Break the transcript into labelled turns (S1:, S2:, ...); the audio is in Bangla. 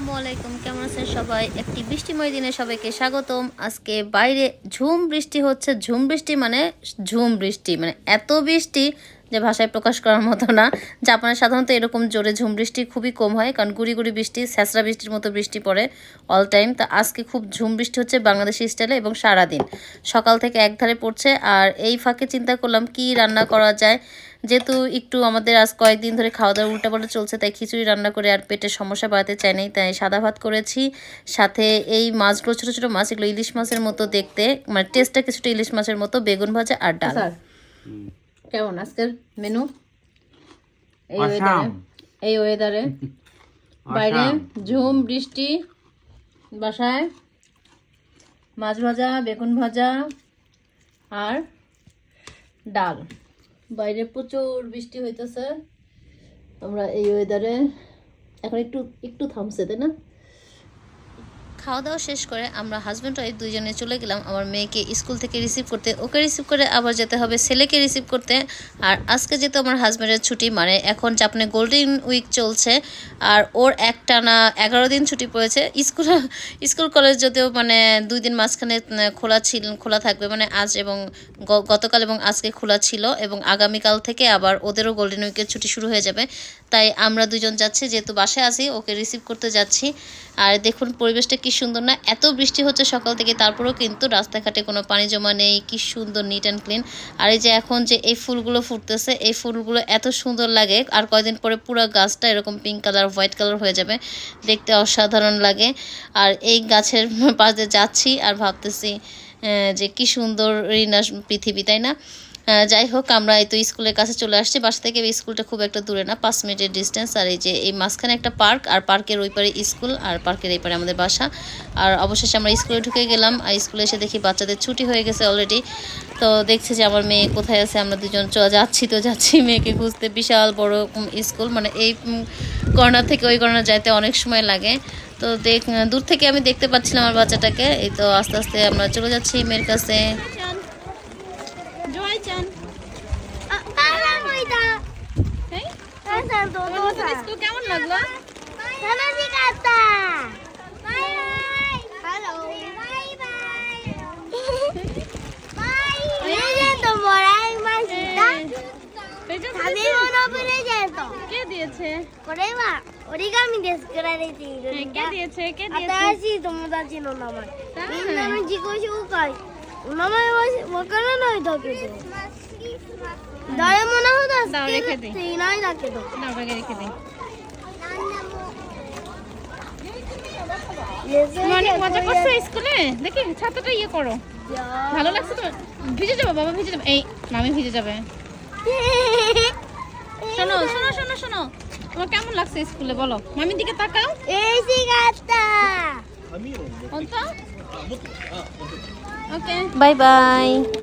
S1: আসসালামু আলাইকুম, কেমন আছেন সবাই? একটি বৃষ্টিময় দিনে সবাইকে স্বাগতম। আজকে বাইরে ঝুম বৃষ্টি হচ্ছে। ঝুম বৃষ্টি মানে ঝুম বৃষ্টি, মানে এত বৃষ্টি যে ভাষায় প্রকাশ করার মতো না। জাপানে সাধারণত এরকম জোরে ঝুম বৃষ্টি খুবই কম হয়, কারণ গুড়ি গুড়ি বৃষ্টি, স্যাঁচড়া বৃষ্টির মতো বৃষ্টি পড়ে অল টাইম। তা আজকে খুব ঝুম বৃষ্টি হচ্ছে বাংলাদেশি স্টাইলে, এবং সারাদিন সকাল থেকে একধারে পড়ছে। আর এই ফাঁকে চিন্তা করলাম কি রান্না করা যায়, যেহেতু একটু আমাদের আজ কয়েকদিন ধরে খাওয়া দাওয়া উল্টাপাল্টা চলছে, তাই খিচুড়ি রান্না করে আর পেটের সমস্যা বাড়াতে চাই নাই, তাই সাদা ভাত করেছি। সাথে এই মাছগুলো ছোটো ছোটো মাছ, এগুলো ইলিশ মাছের মতো দেখতে, মানে টেস্টটা কিছুটা ইলিশ মাছের মতো, বেগুন ভাজা আর ডাল। কেমন আজকের মেনু? এই ওয়েদারে বাইরে ঝুম বৃষ্টি, বাসায় মাছ ভাজা, বেগুন ভাজা আর ডাল। বাইরে প্রচুর বৃষ্টি হইতেছে। আমরা এই ওয়েদারে এখন একটু একটু থামছে, তাই না? খাওয়া দাওয়া শেষ করে আমরা হাজব্যান্ড ওয়াইফ দুইজনে চলে গেলাম আমার মেয়েকে স্কুল থেকে রিসিভ করতে। ওকে রিসিভ করে আবার যেতে হবে ছেলেকে রিসিভ করতে। আর আজকে যেহেতু আমার হাজব্যান্ডের ছুটি, মানে এখন জাপানে গোল্ডেন উইক চলছে, আর ওর একটানা 11 দিন ছুটি পড়েছে। স্কুল কলেজ যদিও মানে 2 দিন মাঝখানে খোলা থাকবে, মানে আজ এবং গতকাল এবং আজকে খোলা ছিল, এবং আগামীকাল থেকে আবার ওদেরও গোল্ডেন উইকের ছুটি শুরু হয়ে যাবে। তাই আমরা দুজন যাচ্ছি, যেহেতু বাসায় আছি, ওকে রিসিভ করতে যাচ্ছি। আর দেখুন পরিবেশটা কি সুন্দর না? এত বৃষ্টি হচ্ছে সকাল থেকে, তারপরেও কিন্তু রাস্তাঘাটে কোনো পানি জমা নেই, কি সুন্দর নিট অ্যান্ড ক্লিন। আর এই যে এখন যে এই ফুলগুলো ফুটতেছে, এই ফুলগুলো এত সুন্দর লাগে। আর কয়দিন পরে পুরো গাছটা এরকম পিঙ্ক কালার, হোয়াইট কালার হয়ে যাবে, দেখতে অসাধারণ লাগে। আর এই গাছের পাশ দিয়ে যাচ্ছি আর ভাবতেছি যে কি সুন্দর পৃথিবী, তাই না? যাই হোক, আমরা এই তো স্কুলের কাছে চলে আসছি। বাসা থেকে স্কুলটা খুব একটা দূরে না, 5 মিনিটের ডিস্টেন্স। আর এই যে এই মাঝখানে একটা পার্ক, আর পার্কের ওই পারে স্কুল, আর পার্কের এই পারে আমাদের বাসা। আর অবশেষে আমরা স্কুলে ঢুকে গেলাম। আর স্কুলে এসে দেখি বাচ্চাদের ছুটি হয়ে গেছে অলরেডি। তো দেখছি যে আমার মেয়ে কোথায় আছে। আমরা দুজন যাচ্ছি মেয়েকে খুঁজতে। বিশাল বড় স্কুল, মানে এই কর্নার থেকে ওই কর্নার যাইতে অনেক সময় লাগে। তো দূর থেকে আমি দেখতে পাচ্ছিলাম আমার বাচ্চাটাকে। এই তো আস্তে আস্তে আমরা চলে যাচ্ছি মেয়ের কাছে। কেমন লাগলো? কে দিয়েছে?
S2: ওরিগামি দেশ করে দিয়েছি।
S1: কে দিয়েছে?
S2: আতাশি তোমরা চিনো না আমার। আমি জিজ্ঞাসা করি নামে ওখানে নয় থাকে তো দাঁড়ে মনে হতো
S1: দাও রেখে দিই।
S2: তুই নাই রাখে তো
S1: দাও রেখে দিই। অনেক মজা করছো স্কুলে? দেখি ছাতাটা ইয়ে করো, ভালো লাগছে তো? ভিজে যাবে বাবা, ভিজে যাবে। এই মামি ভিজে যাবে। শোনো শোনো শোনো শোনো, তোমার কেমন লাগছে স্কুলে বলো? মামির দিকে তাকাও।
S2: এই সিগারেটটা
S1: ওকে, বাই বাই।